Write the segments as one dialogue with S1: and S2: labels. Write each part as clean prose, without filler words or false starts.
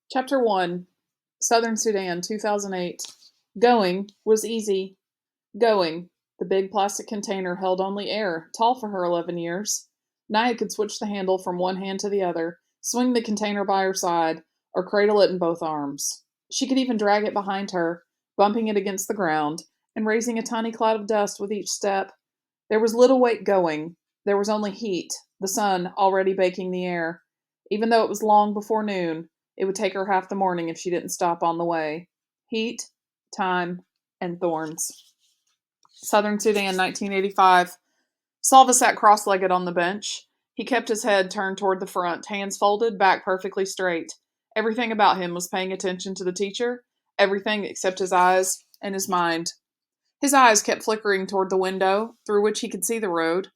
S1: Chapter 1 Southern Sudan, 2008. Going was easy. Going. The big plastic container held only air, tall for her 11 years. Naya could switch the handle from one hand to the other, swing the container by her side, or cradle it in both arms. She could even drag it behind her, bumping it against the ground, and raising a tiny cloud of dust with each step. There was little weight going. There was only heat, the sun already baking the air. Even though it was long before noon, it would take her half the morning if she didn't stop on the way. Heat, time, and thorns. Southern Sudan, 1985. Salva sat cross legged on the bench. He kept his head turned toward the front, hands folded, back perfectly straight. Everything about him was paying attention to the teacher, everything except his eyes and his mind. His eyes kept flickering toward the window, through which he could see the road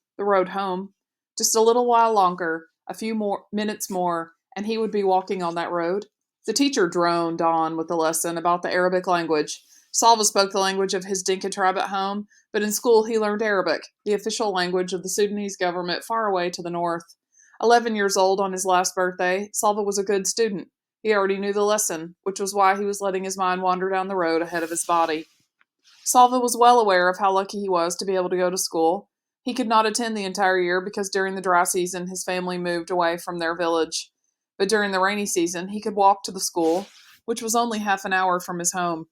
S1: home. Just a little while longer, a few more minutes more, and he would be walking on that road. The teacher droned on with the lesson about the Arabic language. Salva spoke the language of his Dinka tribe at home, but in school he learned Arabic, the official language of the Sudanese government far away to the north. 11 years old on his last birthday, Salva was a good student. He already knew the lesson, which was why he was letting his mind wander down the road ahead of his body. Salva was well aware of how lucky he was to be able to go to school. He could not attend the entire year because during the dry season his family moved away from their village. But during the rainy season he could walk to the school, which was only half an hour from his home.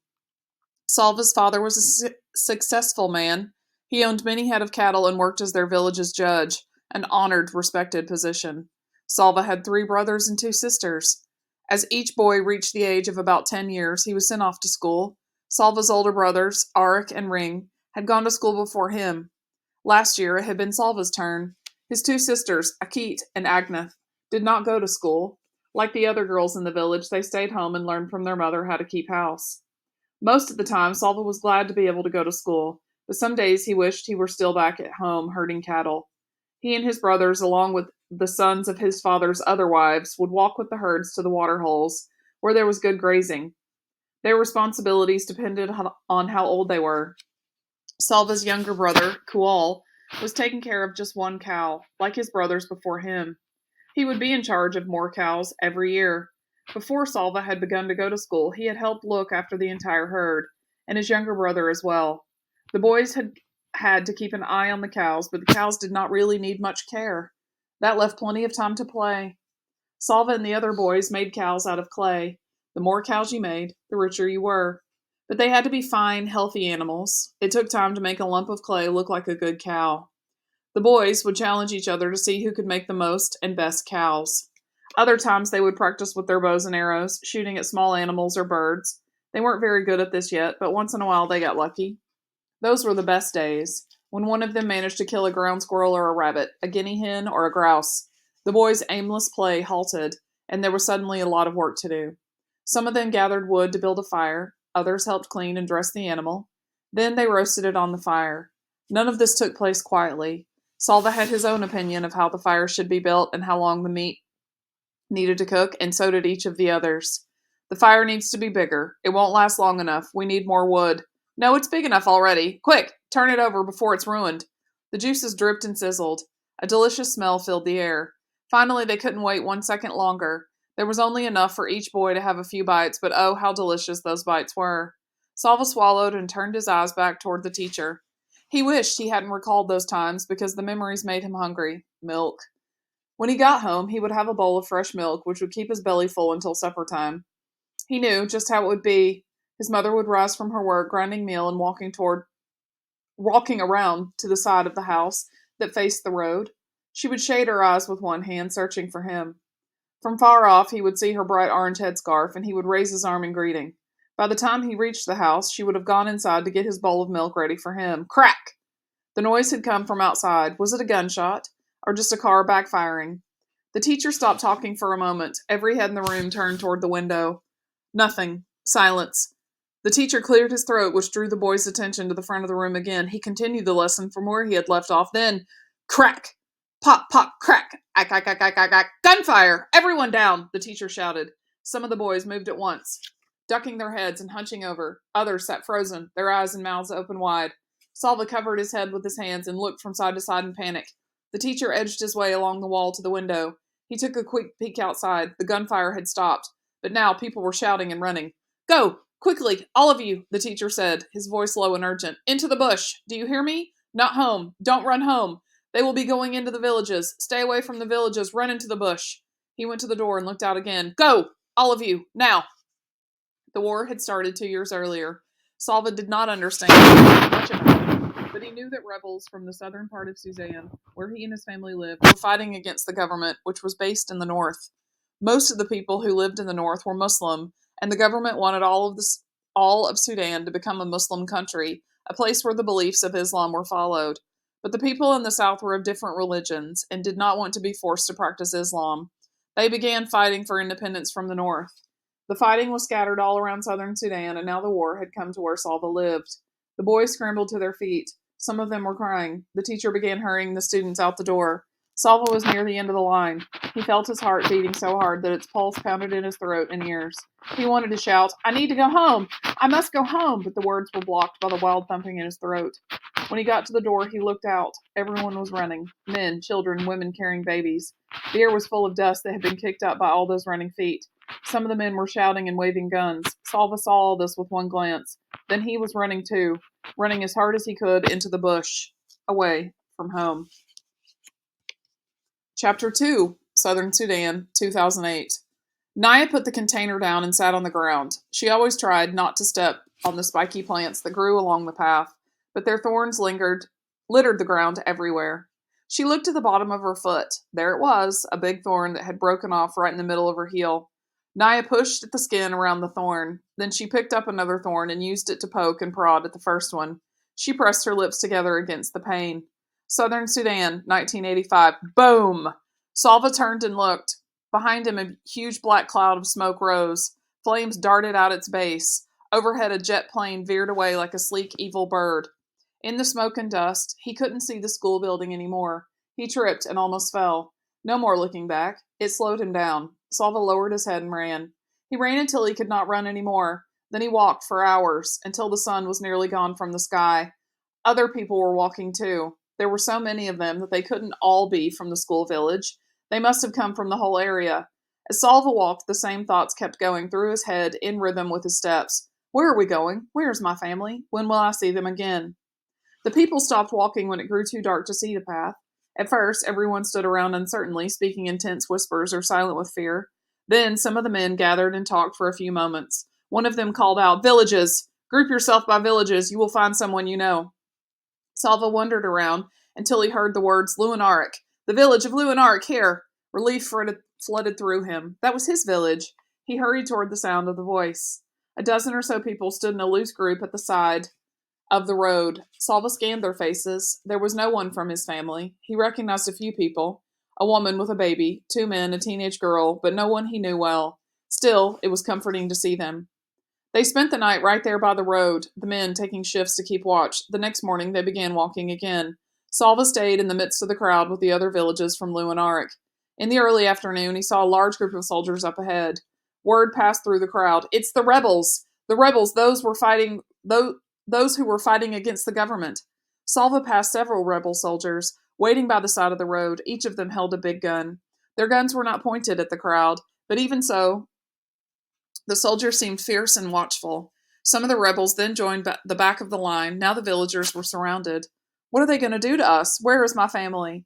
S1: Salva's father was a successful man. He owned many head of cattle and worked as their village's judge, an honored, respected position. Salva had 3 brothers and 2 sisters. As each boy reached the age of about 10 years, he was sent off to school. Salva's older brothers, Arik and Ring, had gone to school before him. Last year it had been Salva's turn. His 2 sisters, Akit and Agnath, did not go to school. Like the other girls in the village, they stayed home and learned from their mother how to keep house. Most of the time, Salva was glad to be able to go to school, but some days he wished he were still back at home herding cattle. He and his brothers, along with the sons of his father's other wives, would walk with the herds to the water holes, where there was good grazing. Their responsibilities depended on how old they were. Salva's younger brother, Kual, was taking care of just one cow, like his brothers before him. He would be in charge of more cows every year. Before Salva had begun to go to school, he had helped look after the entire herd, and his younger brother as well. The boys had to keep an eye on the cows, but the cows did not really need much care. That left plenty of time to play. Salva and the other boys made cows out of clay. The more cows you made, the richer you were. But they had to be fine, healthy animals. It took time to make a lump of clay look like a good cow. The boys would challenge each other to see who could make the most and best cows. Other times they would practice with their bows and arrows, shooting at small animals or birds. They weren't very good at this yet, but once in a while they got lucky. Those were the best days, when one of them managed to kill a ground squirrel or a rabbit, a guinea hen or a grouse. The boys' aimless play halted, and there was suddenly a lot of work to do. Some of them gathered wood to build a fire, others helped clean and dress the animal. Then they roasted it on the fire. None of this took place quietly. Salva had his own opinion of how the fire should be built and how long the meat needed to cook, and so did each of the others. The fire needs to be bigger. It won't last long enough. We need more wood. No, it's big enough already. Quick, turn it over before it's ruined. The juices dripped and sizzled. A delicious smell filled the air. Finally, they couldn't wait 1 second longer. There was only enough for each boy to have a few bites, but oh, how delicious those bites were. Salva swallowed and turned his eyes back toward the teacher. He wished he hadn't recalled those times because the memories made him hungry. Milk. When he got home, he would have a bowl of fresh milk, which would keep his belly full until supper time. He knew just how it would be. His mother would rise from her work, grinding meal and walking around to the side of the house that faced the road. She would shade her eyes with one hand, searching for him. From far off, he would see her bright orange headscarf, and he would raise his arm in greeting. By the time he reached the house, she would have gone inside to get his bowl of milk ready for him. Crack! The noise had come from outside. Was it a gunshot? Or just a car backfiring? The teacher stopped talking for a moment. Every head in the room turned toward the window. Nothing. Silence. The teacher cleared his throat, which drew the boys' attention to the front of the room again. He continued the lesson from where he had left off. Then, crack! Pop, pop, crack! Ack, ack, ack, ack, ack, ack! Gunfire! Everyone down! The teacher shouted. Some of the boys moved at once, ducking their heads and hunching over. Others sat frozen, their eyes and mouths open wide. Salva covered his head with his hands and looked from side to side in panic. The teacher edged his way along the wall to the window. He took a quick peek outside. The gunfire had stopped. But now people were shouting and running. Go, quickly, all of you, the teacher said, his voice low and urgent. Into the bush. Do you hear me? Not home. Don't run home. They will be going into the villages. Stay away from the villages. Run into the bush. He went to the door and looked out again. Go, all of you, now. The war had started 2 years earlier. Salva did not understand much of it, but he knew that rebels from the southern part of Sudan, where he and his family lived, were fighting against the government, which was based in the north. Most of the people who lived in the north were Muslim, and the government wanted all of Sudan to become a Muslim country, a place where the beliefs of Islam were followed. But the people in the south were of different religions and did not want to be forced to practice Islam. They began fighting for independence from the north. The fighting was scattered all around southern Sudan, and now the war had come to where Salva lived. The boys scrambled to their feet. Some of them were crying. The teacher began hurrying the students out the door. Salva was near the end of the line. He felt his heart beating so hard that its pulse pounded in his throat and ears. He wanted to shout, I need to go home! I must go home! But the words were blocked by the wild thumping in his throat. When he got to the door, he looked out. Everyone was running. Men, children, women carrying babies. The air was full of dust that had been kicked up by all those running feet. Some of the men were shouting and waving guns. Salva saw all this with one glance. Then he was running too, running as hard as he could into the bush, away from home. Chapter 2, Southern Sudan, 2008. Naya put the container down and sat on the ground. She always tried not to step on the spiky plants that grew along the path, but their thorns littered the ground everywhere. She looked at the bottom of her foot. There it was, a big thorn that had broken off right in the middle of her heel. Naya pushed at the skin around the thorn. Then she picked up another thorn and used it to poke and prod at the first one. She pressed her lips together against the pain. Southern Sudan, 1985. Boom! Salva turned and looked. Behind him, a huge black cloud of smoke rose. Flames darted out its base. Overhead, a jet plane veered away like a sleek, evil bird. In the smoke and dust, he couldn't see the school building anymore. He tripped and almost fell. No more looking back. It slowed him down. Salva lowered his head and ran. He ran until he could not run anymore. Then he walked for hours, until the sun was nearly gone from the sky. Other people were walking too. There were so many of them that they couldn't all be from the school village. They must have come from the whole area. As Salva walked, the same thoughts kept going through his head in rhythm with his steps. Where are we going? Where's my family? When will I see them again? The people stopped walking when it grew too dark to see the path. At first, everyone stood around uncertainly, speaking in tense whispers or silent with fear. Then some of the men gathered and talked for a few moments. One of them called out, Villages! Group yourself by villages. You will find someone you know. Salva wandered around until he heard the words Luanarik. The village of Luanarik, here! Relief flooded through him. That was his village. He hurried toward the sound of the voice. A dozen or so people stood in a loose group at the side of the road. Salva scanned their faces. There was no one from his family. He recognized a few people. A woman with a baby, 2 men, a teenage girl, but no one he knew well. Still, it was comforting to see them. They spent the night right there by the road, the men taking shifts to keep watch. The next morning, they began walking again. Salva stayed in the midst of the crowd with the other villages from Luanarik. In the early afternoon, he saw a large group of soldiers up ahead. Word passed through the crowd. It's the rebels! The rebels, those who were fighting against the government. Salva passed several rebel soldiers, waiting by the side of the road. Each of them held a big gun. Their guns were not pointed at the crowd, but even so, the soldiers seemed fierce and watchful. Some of the rebels then joined the back of the line. Now the villagers were surrounded. What are they going to do to us? Where is my family?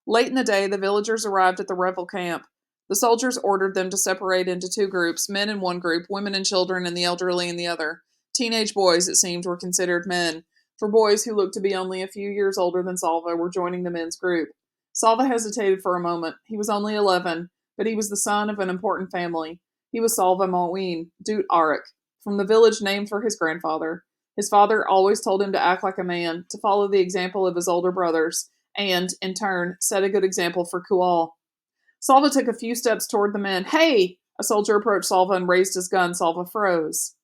S1: Late in the day, the villagers arrived at the rebel camp. The soldiers ordered them to separate into 2 groups, men in one group, women and children, and the elderly in the other. Teenage boys, it seemed, were considered men, for boys who looked to be only a few years older than Salva were joining the men's group. Salva hesitated for a moment. He was only 11, but he was the son of an important family. He was Salva Maween, Dut Arik, from the village named for his grandfather. His father always told him to act like a man, to follow the example of his older brothers, and, in turn, set a good example for Kual. Salva took a few steps toward the men. Hey! A soldier approached Salva and raised his gun. Salva froze.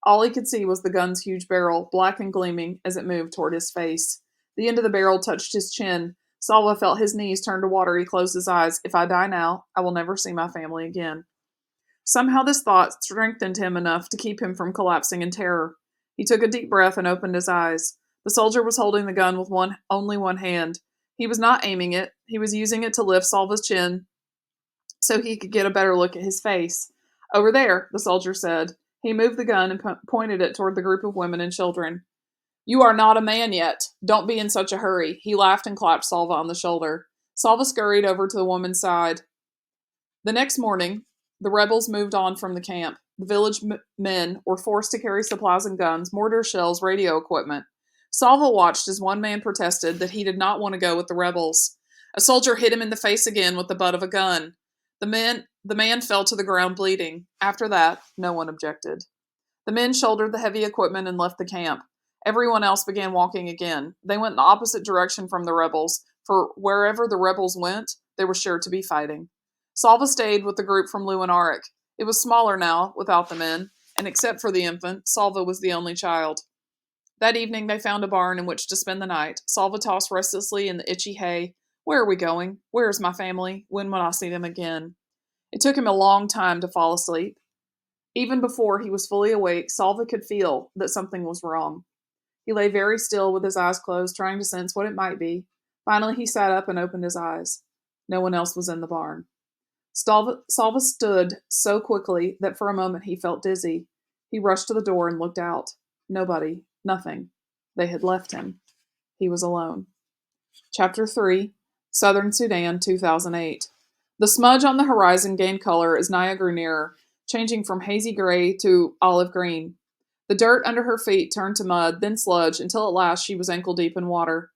S1: All he could see was the gun's huge barrel, black and gleaming, as it moved toward his face. The end of the barrel touched his chin. Salva felt his knees turn to water. He closed his eyes. If I die now, I will never see my family again. Somehow this thought strengthened him enough to keep him from collapsing in terror. He took a deep breath and opened his eyes. The soldier was holding the gun with only one hand. He was not aiming it. He was using it to lift Salva's chin so he could get a better look at his face. Over there, the soldier said. He moved the gun and pointed it toward the group of women and children. You are not a man yet. Don't be in such a hurry. He laughed and clapped Salva on the shoulder. Salva scurried over to the woman's side. The next morning, the rebels moved on from the camp. The village men were forced to carry supplies and guns, mortar shells, radio equipment. Salva watched as one man protested that he did not want to go with the rebels. A soldier hit him in the face again with the butt of a gun. The man fell to the ground bleeding. After that, no one objected. The men shouldered the heavy equipment and left the camp. Everyone else began walking again. They went in the opposite direction from the rebels, for wherever the rebels went, there was sure to be fighting. Salva stayed with the group from Luanarik. It was smaller now, without the men, and except for the infant, Salva was the only child. That evening they found a barn in which to spend the night. Salva tossed restlessly in the itchy hay. Where are we going? Where is my family? When will I see them again? It took him a long time to fall asleep. Even before he was fully awake, Salva could feel that something was wrong. He lay very still with his eyes closed, trying to sense what it might be. Finally, he sat up and opened his eyes. No one else was in the barn. Salva stood so quickly that for a moment he felt dizzy. He rushed to the door and looked out. Nobody. Nothing. They had left him. He was alone. Chapter 3, Southern Sudan, 2008. The smudge on the horizon gained color as Naya grew nearer, changing from hazy gray to olive green. The dirt under her feet turned to mud, then sludge, until at last she was ankle-deep in water.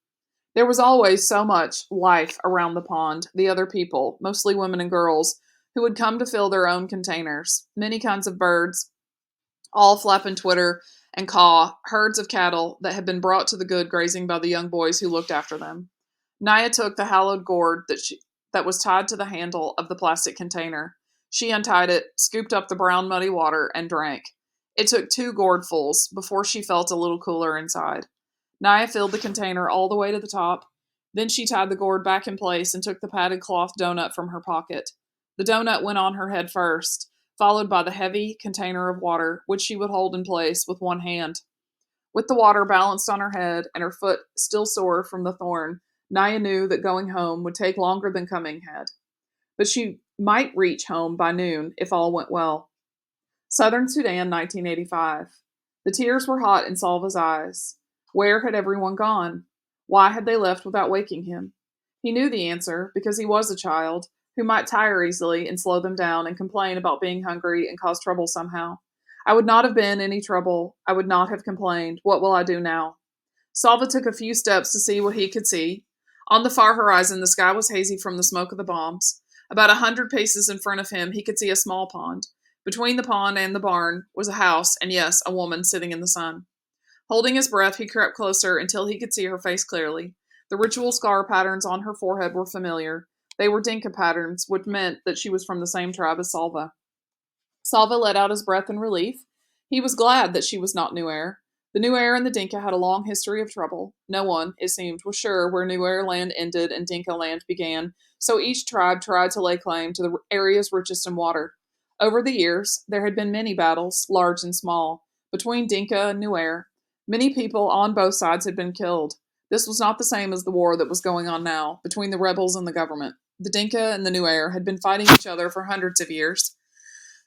S1: There was always so much life around the pond, the other people, mostly women and girls, who would come to fill their own containers. Many kinds of birds, all flap and twitter and caw, herds of cattle that had been brought to the good grazing by the young boys who looked after them. Naya took the hallowed gourd that was tied to the handle of the plastic container. She untied it, scooped up the brown muddy water, and drank. It took 2 gourdfuls before she felt a little cooler inside. Naya filled the container all the way to the top. Then she tied the gourd back in place and took the padded cloth donut from her pocket. The donut went on her head first, followed by the heavy container of water, which she would hold in place with one hand. With the water balanced on her head and her foot still sore from the thorn, Naya knew that going home would take longer than coming had. But she might reach home by noon if all went well. Southern Sudan, 1985. The tears were hot in Salva's eyes. Where had everyone gone? Why had they left without waking him? He knew the answer, because he was a child, who might tire easily and slow them down and complain about being hungry and cause trouble somehow. I would not have been any trouble. I would not have complained. What will I do now? Salva took a few steps to see what he could see. On the far horizon, the sky was hazy from the smoke of the bombs. About 100 paces in front of him, he could see a small pond. Between the pond and the barn was a house, and yes, a woman sitting in the sun. Holding his breath, he crept closer until he could see her face clearly. The ritual scar patterns on her forehead were familiar. They were Dinka patterns, which meant that she was from the same tribe as Salva. Salva let out his breath in relief. He was glad that she was not Nuer. The Nuer and the Dinka had a long history of trouble. No one, it seemed, was sure where Nuer land ended and Dinka land began, so each tribe tried to lay claim to the area's richest in water. Over the years, there had been many battles, large and small, between Dinka and Nuer. Many people on both sides had been killed. This was not the same as the war that was going on now, between the rebels and the government. The Dinka and the Nuer had been fighting each other for hundreds of years.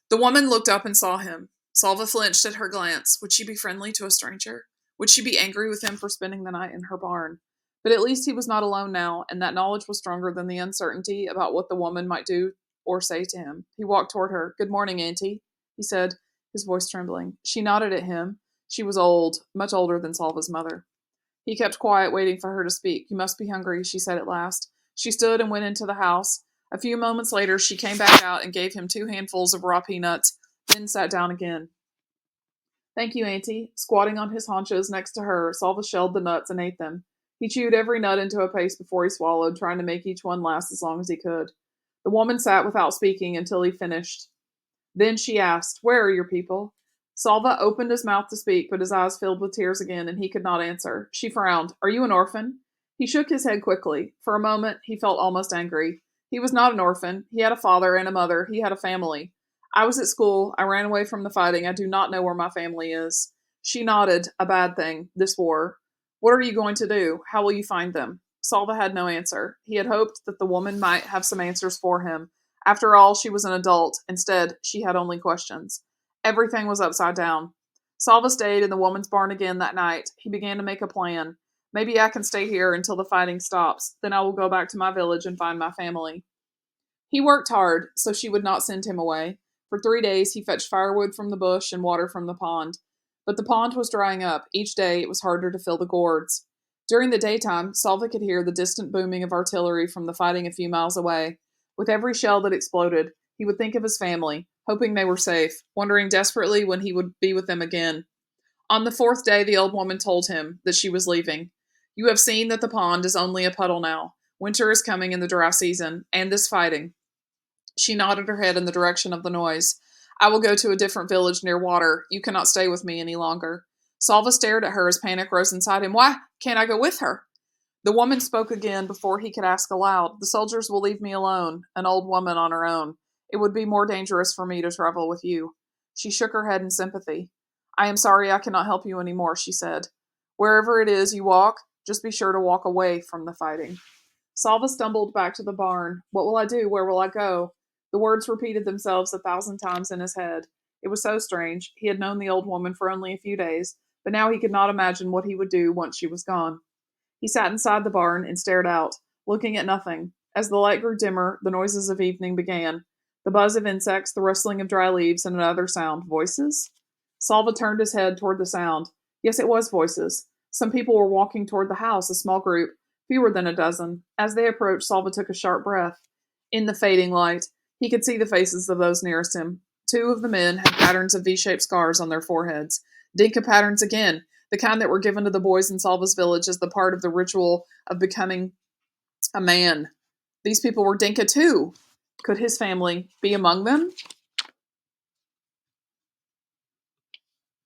S1: The woman looked up and saw him. Salva flinched at her glance. Would she be friendly to a stranger? Would she be angry with him for spending the night in her barn? But at least he was not alone now, and that knowledge was stronger than the uncertainty about what the woman might do or say to him. He walked toward her. Good morning, Auntie, he said, his voice trembling. She nodded at him. She was old, much older than Salva's mother. He kept quiet, waiting for her to speak. You must be hungry, she said at last. She stood and went into the house. A few moments later, she came back out and gave him 2 handfuls of raw peanuts, then sat down again. Thank you, Auntie. Squatting on his haunches next to her, Salva shelled the nuts and ate them. He chewed every nut into a paste before he swallowed, trying to make each one last as long as he could. The woman sat without speaking until he finished. Then she asked, Where are your people? Salva opened his mouth to speak, but his eyes filled with tears again, and he could not answer. She frowned. Are you an orphan? He shook his head quickly. For a moment, he felt almost angry. He was not an orphan. He had a father and a mother. He had a family. I was at school. I ran away from the fighting. I do not know where my family is. She nodded. A bad thing. This war. What are you going to do? How will you find them? Salva had no answer. He had hoped that the woman might have some answers for him. After all, she was an adult. Instead, she had only questions. Everything was upside down. Salva stayed in the woman's barn again that night. He began to make a plan. Maybe I can stay here until the fighting stops. Then I will go back to my village and find my family. He worked hard, so she would not send him away. For 3 days he fetched firewood from the bush and water from the pond. But the pond was drying up. Each day it was harder to fill the gourds. During the daytime, Salva could hear the distant booming of artillery from the fighting a few miles away. With every shell that exploded, he would think of his family, hoping they were safe, wondering desperately when he would be with them again. On the fourth day, the old woman told him that she was leaving. You have seen that the pond is only a puddle now. Winter is coming in the dry season, and this fighting. She nodded her head in the direction of the noise. I will go to a different village near water. You cannot stay with me any longer. Salva stared at her as panic rose inside him. Why can't I go with her? The woman spoke again before he could ask aloud. The soldiers will leave me alone, an old woman on her own. It would be more dangerous for me to travel with you. She shook her head in sympathy. I am sorry I cannot help you any more, she said. Wherever it is you walk, just be sure to walk away from the fighting. Salva stumbled back to the barn. What will I do? Where will I go? The words repeated themselves 1,000 times in his head. It was so strange. He had known the old woman for only a few days, but now he could not imagine what he would do once she was gone. He sat inside the barn and stared out, looking at nothing. As the light grew dimmer, the noises of evening began. The buzz of insects, the rustling of dry leaves, and another sound. Voices? Salva turned his head toward the sound. Yes, it was voices. Some people were walking toward the house, a small group, fewer than a dozen. As they approached, Salva took a sharp breath. In the fading light, he could see the faces of those nearest him. Two of the men had patterns of V-shaped scars on their foreheads. Dinka patterns again, the kind that were given to the boys in Salva's village as the part of the ritual of becoming a man. These people were Dinka too. Could his family be among them?